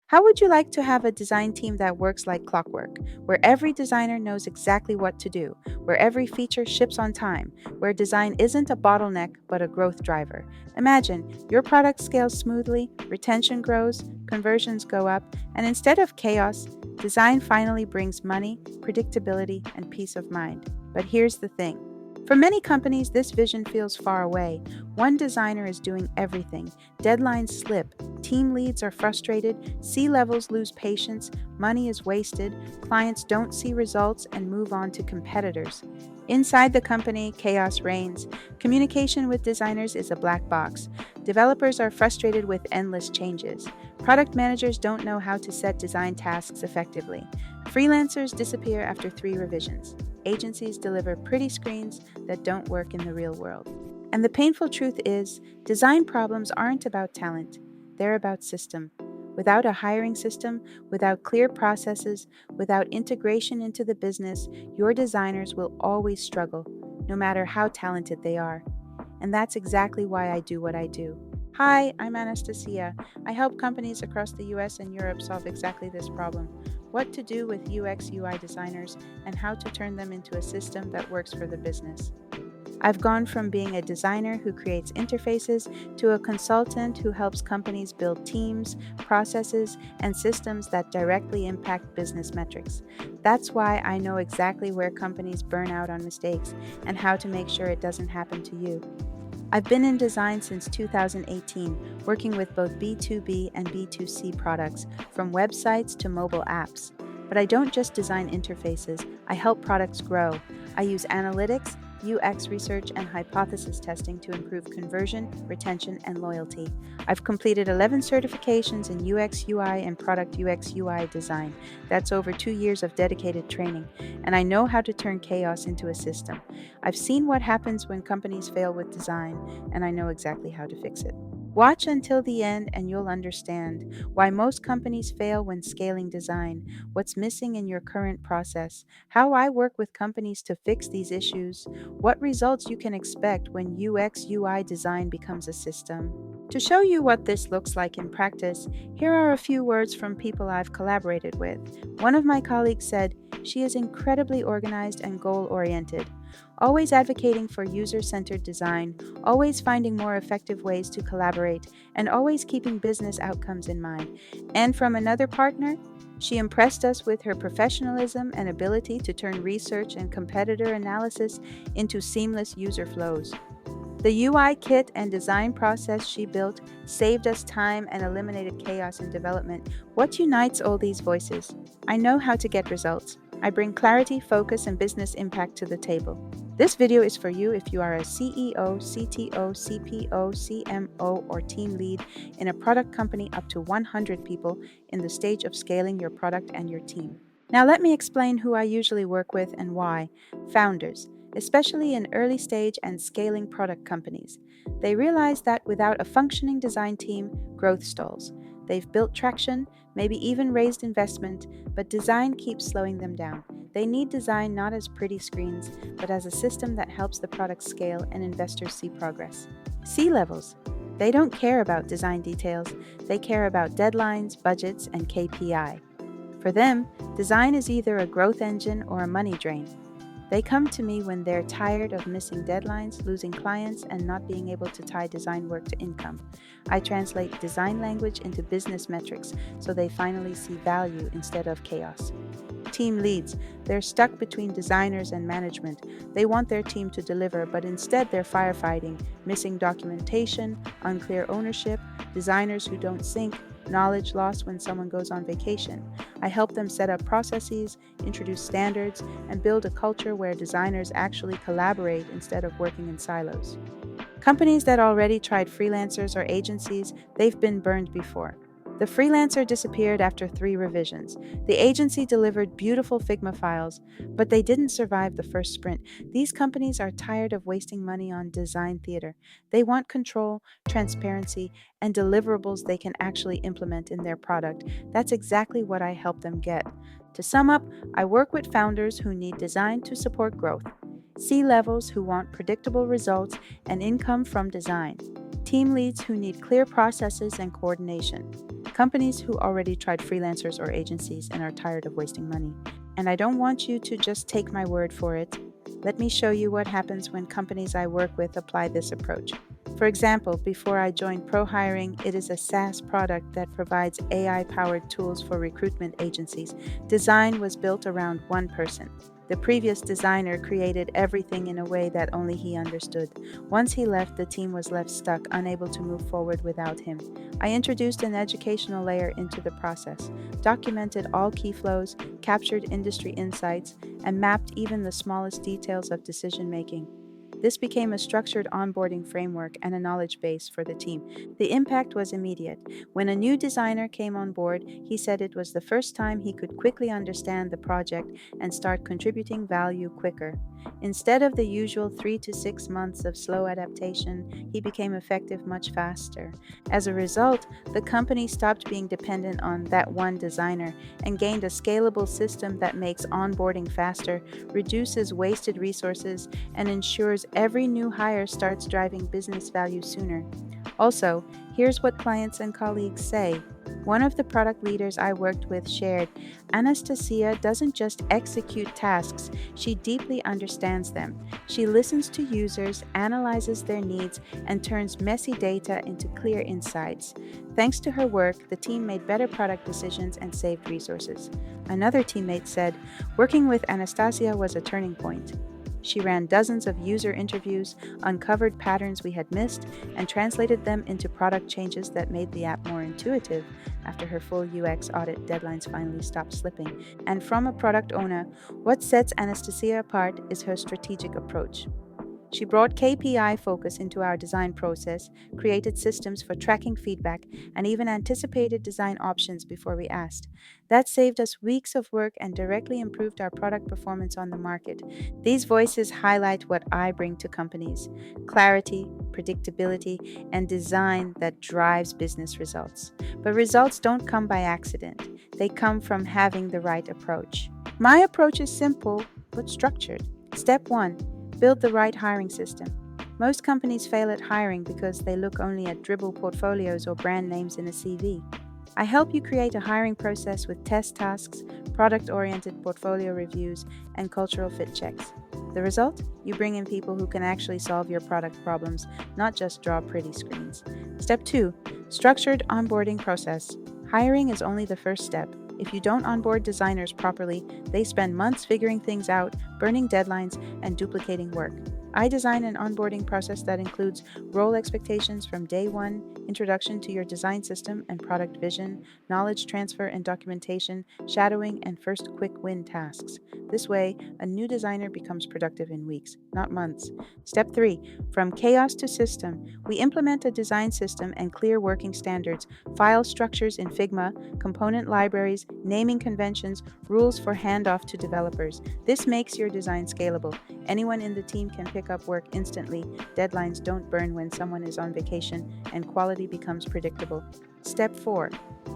How would you like to have a design team that works like clockwork, where every designer knows exactly what to do, where every feature ships on time, where design isn't a bottleneck but a growth driver? Imagine your product scales smoothly, retention grows, conversions go up, and instead of chaos, design finally brings money, predictability, and peace of mind. But here's the thing. For many companies, this vision feels far away. One designer is doing everything. Deadlines slip, team leads are frustrated, C levels lose patience, money is wasted, clients don't see results and move on to competitors. Inside the company, chaos reigns. Communication with designers is a black box. Developers are frustrated with endless changes. Product managers don't know how to set design tasks effectively. Freelancers disappear after 3 revisions. Agencies deliver pretty screens that don't work in the real world. And the painful truth is, design problems aren't about talent, they're about system. Without a hiring system, without clear processes, without integration into the business, your designers will always struggle, no matter how talented they are. And that's exactly why I do what I do. Hi, I'm Anastasia. I help companies across the US and Europe solve exactly this problem: what to do with UX UI designers and how to turn them into a system that works for the business. I've gone from being a designer who creates interfaces to a consultant who helps companies build teams, processes, and systems that directly impact business metrics. That's why I know exactly where companies burn out on mistakes and how to make sure it doesn't happen to you. I've been in design since 2018, working with both B2B and B2C products, from websites to mobile apps. But I don't just design interfaces, I help products grow. I use analytics, UX research, and hypothesis testing to improve conversion, retention, and loyalty. I've completed 11 certifications in UX UI and product UX UI design. That's over 2 years of dedicated training. And I know how to turn chaos into a system. I've seen what happens when companies fail with design, and I know exactly how to fix it. Watch until the end and you'll understand why most companies fail when scaling design, what's missing in your current process, how I work with companies to fix these issues, what results you can expect when UX UI design becomes a system. To show you what this looks like in practice, here are a few words from people I've collaborated with. One of my colleagues said, "She is incredibly organized and goal oriented, always advocating for user centered design, always finding more effective ways to collaborate, and always keeping business outcomes in mind." And from another partner, "She impressed us with her professionalism and ability to turn research and competitor analysis into seamless user flows. The UI kit and design process she built saved us time and eliminated chaos in development." What unites all these voices? I know how to get results. I bring clarity, focus, and business impact to the table. This video is for you if you are a CEO, CTO, CPO, CMO, or team lead in a product company up to 100 people in the stage of scaling your product and your team. Now, let me explain who I usually work with and why. Founders, especially in early stage and scaling product companies. They realize that without a functioning design team, growth stalls. They've built traction, maybe even raised investment, but design keeps slowing them down. They need design not as pretty screens, but as a system that helps the product scale and investors see progress. C levels. They don't care about design details, they care about deadlines, budgets, and KPI. For them, design is either a growth engine or a money drain. They come to me when they're tired of missing deadlines, losing clients, and not being able to tie design work to income. I translate design language into business metrics so they finally see value instead of chaos. Team leads. They're stuck between designers and management. They want their team to deliver, but instead they're firefighting, missing documentation, unclear ownership, designers who don't sync, knowledge lost when someone goes on vacation. I help them set up processes, introduce standards, and build a culture where designers actually collaborate instead of working in silos. Companies that already tried freelancers or agencies, they've been burned before. The freelancer disappeared after 3 revisions. The agency delivered beautiful Figma files, but they didn't survive the first sprint. These companies are tired of wasting money on design theater. They want control, transparency, and deliverables they can actually implement in their product. That's exactly what I help them get. To sum up, I work with founders who need design to support growth, C levels who want predictable results and income from design, team leads who need clear processes and coordination, Companies who already tried freelancers or agencies and are tired of wasting money. And I don't want you to just take my word for it. Let me show you what happens when companies I work with apply this approach. For example, before I joined Pro Hiring, it is a SaaS product that provides AI powered tools for recruitment agencies. Design was built around one person. The previous designer created everything in a way that only he understood. Once he left, the team was left stuck, unable to move forward without him. I introduced an educational layer into the process, documented all key flows, captured industry insights, and mapped even the smallest details of decision making. This became a structured onboarding framework and a knowledge base for the team. The impact was immediate. When a new designer came on board, he said it was the first time he could quickly understand the project and start contributing value quicker. Instead of the usual 3 to 6 months of slow adaptation, he became effective much faster. As a result, the company stopped being dependent on that one designer and gained a scalable system that makes onboarding faster, reduces wasted resources, and ensures every new hire starts driving business value sooner. Also, here's what clients and colleagues say. One of the product leaders I worked with shared, Anastasia doesn't just execute tasks, she deeply understands them. She listens to users, analyzes their needs, and turns messy data into clear insights. Thanks to her work, the team made better product decisions and saved resources. Another teammate said, working with Anastasia was a turning point. She ran dozens of user interviews, uncovered patterns we had missed, and translated them into product changes that made the app more intuitive. After her full UX audit, deadlines finally stopped slipping. And from a product owner, what sets Anastasia apart is her strategic approach. She brought KPI focus into our design process, created systems for tracking feedback, and even anticipated design options before we asked. That saved us weeks of work and directly improved our product performance on the market. These voices highlight what I bring to companies: clarity, predictability, and design that drives business results. But results don't come by accident, they come from having the right approach. My approach is simple but structured. Step 1: build the right hiring system. Most companies fail at hiring because they look only at dribble portfolios or brand names in a CV. I help you create a hiring process with test tasks, product-oriented portfolio reviews, and cultural fit checks. The result? You bring in people who can actually solve your product problems, not just draw pretty screens. Step 2: structured onboarding process. Hiring is only the first step. If you don't onboard designers properly, they spend months figuring things out, burning deadlines, and duplicating work. I design an onboarding process that includes role expectations from day one, introduction to your design system and product vision, knowledge transfer and documentation, shadowing, and first quick win tasks. This way, a new designer becomes productive in weeks, not months. Step 3: from chaos to system. We implement a design system and clear working standards, file structures in Figma, component libraries, naming conventions, rules for handoff to developers. This makes your design scalable. Anyone in the team can pick up work instantly, deadlines don't burn when someone is on vacation, and quality becomes predictable. Step 4: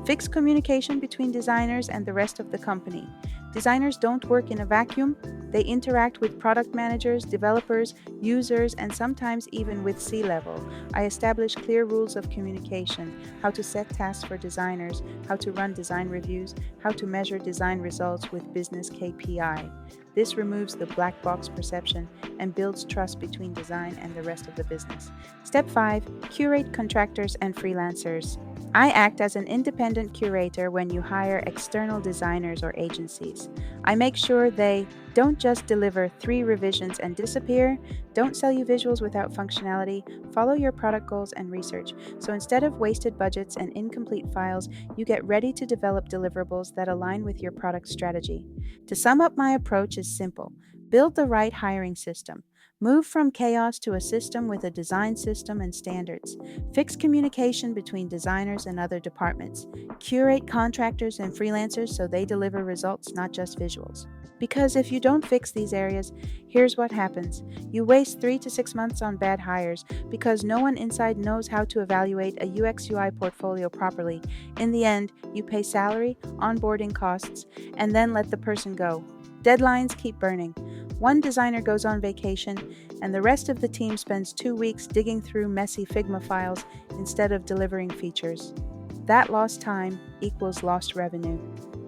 fix communication between designers and the rest of the company. Designers don't work in a vacuum. They interact with product managers, developers, users, and sometimes even with C-level. I establish clear rules of communication: how to set tasks for designers, how to run design reviews, how to measure design results with business KPI. This removes the black box perception and builds trust between design and the rest of the business. Step 5: curate contractors and freelancers. I act as an independent curator when you hire external designers or agencies. I make sure they don't just deliver 3 revisions and disappear, don't sell you visuals without functionality, follow your product goals and research. So instead of wasted budgets and incomplete files, you get ready to develop deliverables that align with your product strategy. To sum up, my approach is simple: build the right hiring system. Move from chaos to a system with a design system and standards. Fix communication between designers and other departments. Curate contractors and freelancers so they deliver results, not just visuals. Because if you don't fix these areas, here's what happens. You waste 3 to 6 months on bad hires because no one inside knows how to evaluate a UX UI portfolio properly. In the end, you pay salary, onboarding costs, and then let the person go. Deadlines keep burning. One designer goes on vacation, and the rest of the team spends 2 weeks digging through messy Figma files instead of delivering features. That lost time equals lost revenue.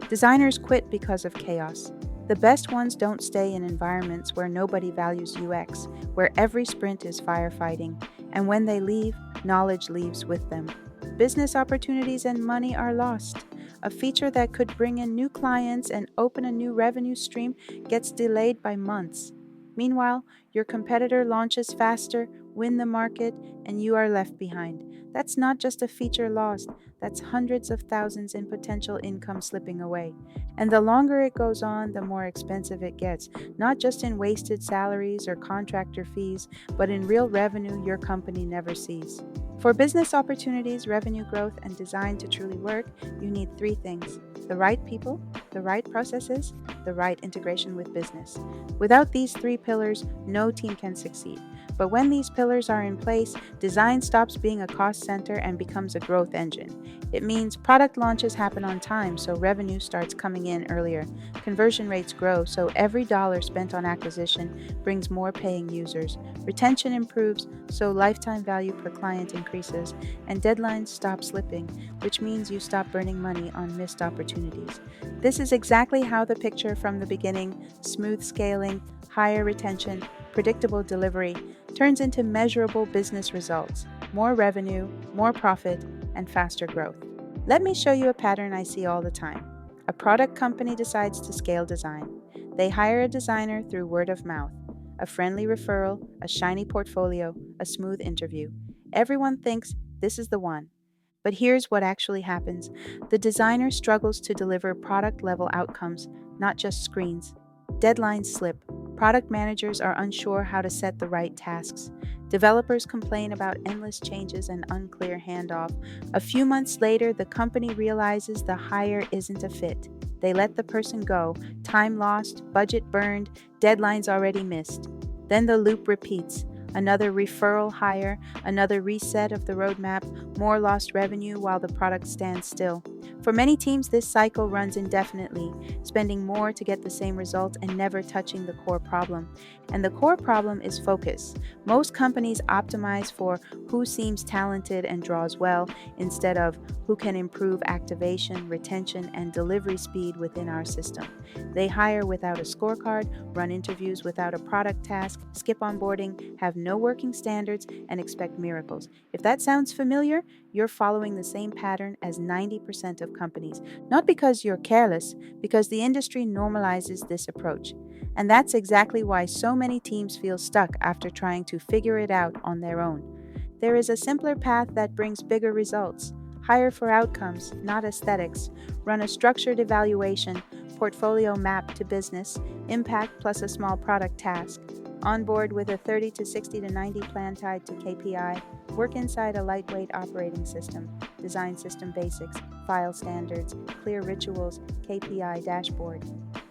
Designers quit because of chaos. The best ones don't stay in environments where nobody values UX, where every sprint is firefighting, and when they leave, knowledge leaves with them. Business opportunities and money are lost. A feature that could bring in new clients and open a new revenue stream gets delayed by months. Meanwhile, your competitor launches faster, win the market, and you are left behind. That's not just a feature lost, that's hundreds of thousands in potential income slipping away. And the longer it goes on, the more expensive it gets, not just in wasted salaries or contractor fees, but in real revenue your company never sees. For business opportunities, revenue growth, and design to truly work, you need three things: the right people, the right processes, the right integration with business. Without these three pillars, no team can succeed. But when these pillars are in place, design stops being a cost center and becomes a growth engine. It means product launches happen on time, so revenue starts coming in earlier. Conversion rates grow, so every dollar spent on acquisition brings more paying users. Retention improves, so lifetime value per client increases, and deadlines stop slipping, which means you stop burning money on missed opportunities. This is exactly how the picture from the beginning: smooth scaling, higher retention, predictable delivery, turns into measurable business results: more revenue, more profit, and faster growth. Let me show you a pattern I see all the time. A product company decides to scale design. They hire a designer through word of mouth: a friendly referral, a shiny portfolio, a smooth interview. Everyone thinks this is the one. But here's what actually happens: the designer struggles to deliver product level outcomes, not just screens. Deadlines slip. Product managers are unsure how to set the right tasks. Developers complain about endless changes and unclear handoff. A few months later, the company realizes the hire isn't a fit. They let the person go: time lost, budget burned, deadlines already missed. Then the loop repeats: another referral hire, another reset of the roadmap, more lost revenue while the product stands still. For many teams, this cycle runs indefinitely, spending more to get the same result and never touching the core problem. And the core problem is focus. Most companies optimize for who seems talented and draws well, instead of who can improve activation, retention, and delivery speed within our system. They hire without a scorecard, run interviews without a product task, skip onboarding, have no working standards, and expect miracles. If that sounds familiar, you're following the same pattern as 90% of companies. Not because you're careless, because the industry normalizes this approach. And that's exactly why so many teams feel stuck after trying to figure it out on their own. There is a simpler path that brings bigger results. Hire for outcomes, not aesthetics. Run a structured evaluation, portfolio map to business, impact plus a small product task. Onboard with a 30 to 60 to 90 plan tied to KPI. Work inside a lightweight operating system. Design system basics, file standards, clear rituals, KPI dashboard.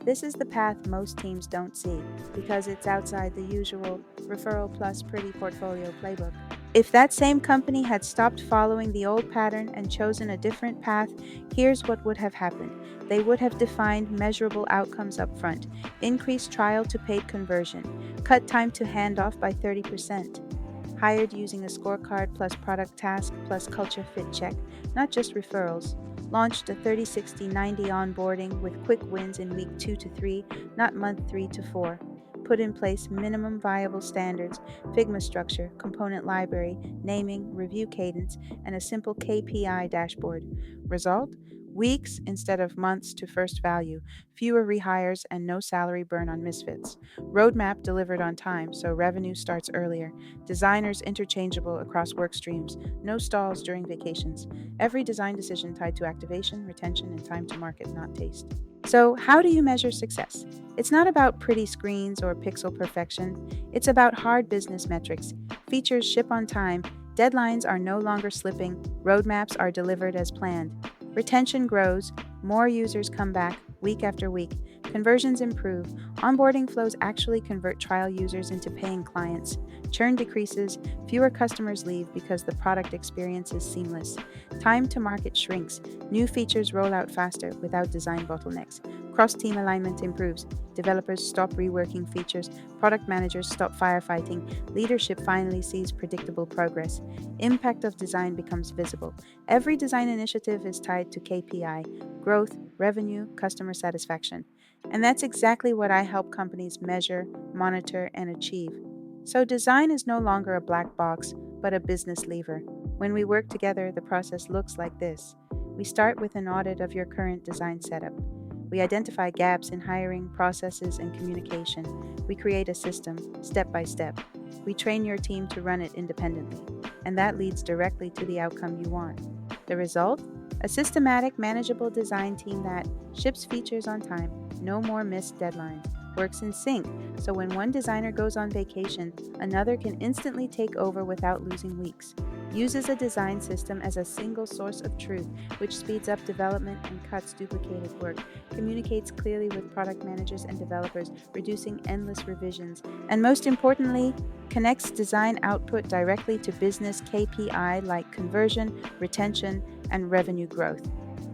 This is the path most teams don't see because it's outside the usual referral plus pretty portfolio playbook. If that same company had stopped following the old pattern and chosen a different path, here's what would have happened. They would have defined measurable outcomes up front, increased trial to paid conversion, cut time to handoff by 30%, hired using a scorecard plus product task plus culture fit check, not just referrals, launched a 30, 60, 90 onboarding with quick wins in week 2 to 3, not month 3 to 4. Put in place minimum viable standards, Figma structure, component library, naming, review cadence, and a simple KPI dashboard. Result? Weeks instead of months to first value, fewer rehires, and no salary burn on misfits. Roadmap delivered on time, so revenue starts earlier. Designers interchangeable across work streams, no stalls during vacations. Every design decision tied to activation, retention, and time to market, not taste. So, how do you measure success? It's not about pretty screens or pixel perfection. It's about hard business metrics. Features ship on time, deadlines are no longer slipping, roadmaps are delivered as planned. Retention grows, more users come back week after week, conversions improve, onboarding flows actually convert trial users into paying clients, churn decreases, fewer customers leave because the product experience is seamless, time to market shrinks, new features roll out faster without design bottlenecks. Cross team alignment improves. Developers stop reworking features. Product managers stop firefighting. Leadership finally sees predictable progress. Impact of design becomes visible. Every design initiative is tied to KPI: growth, revenue, customer satisfaction. And that's exactly what I help companies measure, monitor, and achieve. So, design is no longer a black box, but a business lever. When we work together, the process looks like this. We start with an audit of your current design setup. We identify gaps in hiring, processes, and communication. We create a system, step by step. We train your team to run it independently, and that leads directly to the outcome you want. The result? A systematic, manageable design team that ships features on time, no more missed deadlines, works in sync, so when one designer goes on vacation, another can instantly take over without losing weeks. Uses a design system as a single source of truth, which speeds up development and cuts duplicated work, communicates clearly with product managers and developers, reducing endless revisions, and most importantly, connects design output directly to business KPI like conversion, retention, and revenue growth.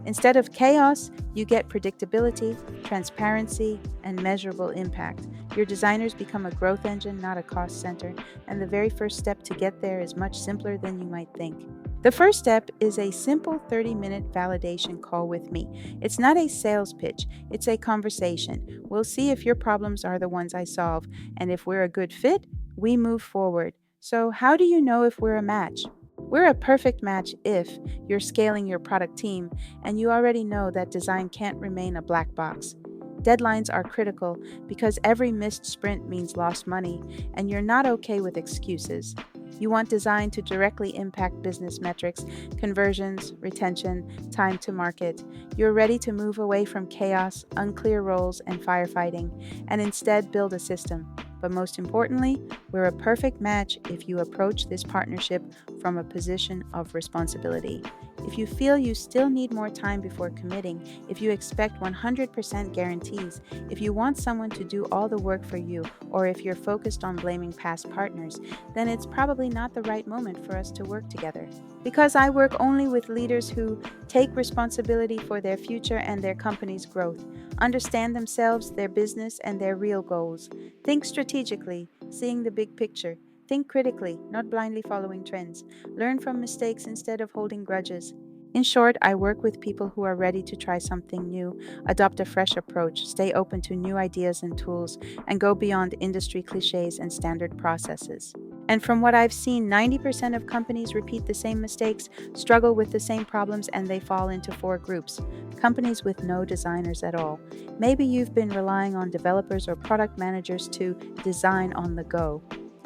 Instead of chaos, you get predictability, transparency, and measurable impact. Your designers become a growth engine, not a cost center, and the very first step to get there is much simpler than you might think. The first step is a simple 30-minute validation call with me. It's not a sales pitch, it's a conversation. We'll see if your problems are the ones I solve, and if we're a good fit, we move forward. So, how do you know if we're a match? We're a perfect match if you're scaling your product team and you already know that design can't remain a black box. Deadlines are critical because every missed sprint means lost money, and you're not okay with excuses. You want design to directly impact business metrics, conversions, retention, time to market. You're ready to move away from chaos, unclear roles, and firefighting, and instead build a system. But most importantly, we're a perfect match if you approach this partnership from a position of responsibility. If you feel you still need more time before committing, if you expect 100% guarantees, if you want someone to do all the work for you, or if you're focused on blaming past partners, then it's probably not the right moment for us to work together. Because I work only with leaders who take responsibility for their future and their company's growth, understand themselves, their business, and their real goals. Think strategically, seeing the big picture. Think critically, not blindly following trends. Learn from mistakes instead of holding grudges. In short, I work with people who are ready to try something new, adopt a fresh approach, stay open to new ideas and tools, and go beyond industry cliches and standard processes. And from what I've seen, 90% of companies repeat the same mistakes, struggle with the same problems, and they fall into four groups. Companies with no designers at all. Maybe you've been relying on developers or product managers to design on the go.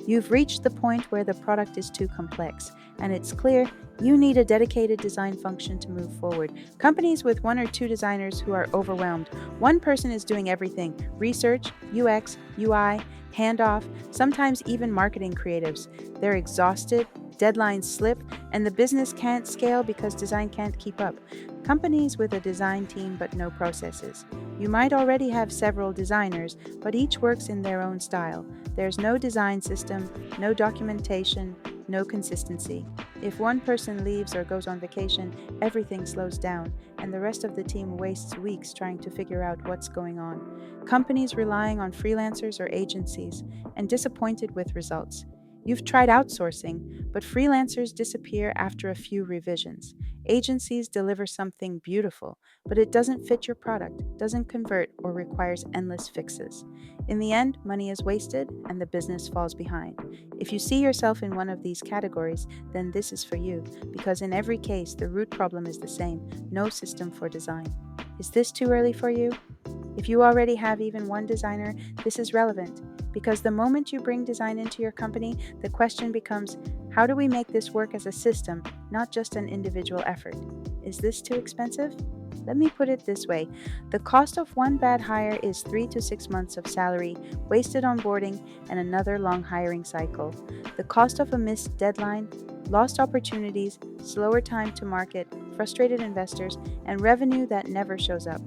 You've reached the point where the product is too complex, and it's clear you need a dedicated design function to move forward. Companies with one or two designers who are overwhelmed. One person is doing everything: research, UX, UI, handoff, sometimes even marketing creatives. They're exhausted, deadlines slip, and the business can't scale because design can't keep up. Companies with a design team but no processes. You might already have several designers, but each works in their own style. There's no design system, no documentation, no consistency. If one person leaves or goes on vacation, everything slows down, and the rest of the team wastes weeks trying to figure out what's going on. Companies relying on freelancers or agencies, and disappointed with results. You've tried outsourcing, but freelancers disappear after a few revisions. Agencies deliver something beautiful, but it doesn't fit your product, doesn't convert, or requires endless fixes. In the end, money is wasted and the business falls behind. If you see yourself in one of these categories, then this is for you, because in every case, the root problem is the same: no system for design. Is this too early for you? If you already have even one designer, this is relevant, because the moment you bring design into your company, the question becomes, how do we make this work as a system, not just an individual effort? Is this too expensive? Let me put it this way: the cost of one bad hire is 3 to 6 months of salary, wasted onboarding, and another long hiring cycle. The cost of a missed deadline, lost opportunities, slower time to market, frustrated investors, and revenue that never shows up.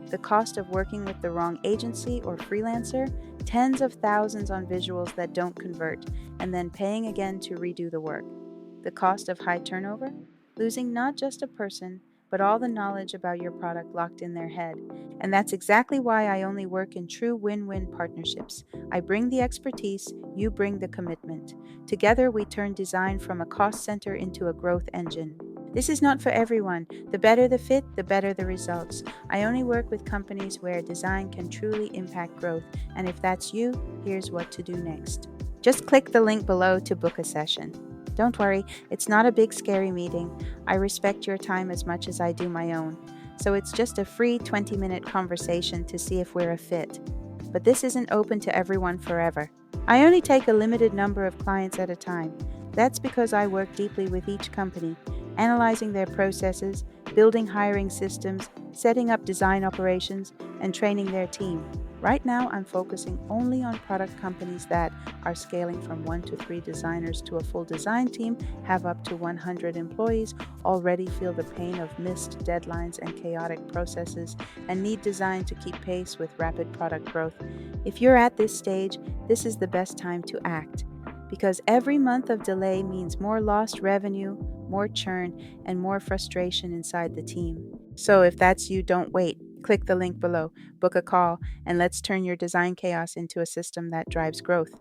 The cost of working with the wrong agency or freelancer, tens of thousands on visuals that don't convert, and then paying again to redo the work. The cost of high turnover, losing not just a person, but all the knowledge about your product locked in their head. And that's exactly why I only work in true win win partnerships. I bring the expertise, you bring the commitment. Together, we turn design from a cost center into a growth engine. This is not for everyone. The better the fit, the better the results. I only work with companies where design can truly impact growth, and if that's you, here's what to do next. Just click the link below to book a session. Don't worry, it's not a big scary meeting. I respect your time as much as I do my own. So it's just a free 20-minute conversation to see if we're a fit. But this isn't open to everyone forever. I only take a limited number of clients at a time. That's because I work deeply with each company, analyzing their processes, building hiring systems, setting up design operations, and training their team. Right now, I'm focusing only on product companies that are scaling from 1 to 3 designers to a full design team, have up to 100 employees, already feel the pain of missed deadlines and chaotic processes, and need design to keep pace with rapid product growth. If you're at this stage, this is the best time to act. Because every month of delay means more lost revenue, more churn, and more frustration inside the team. So if that's you, don't wait. Click the link below, book a call, and let's turn your design chaos into a system that drives growth.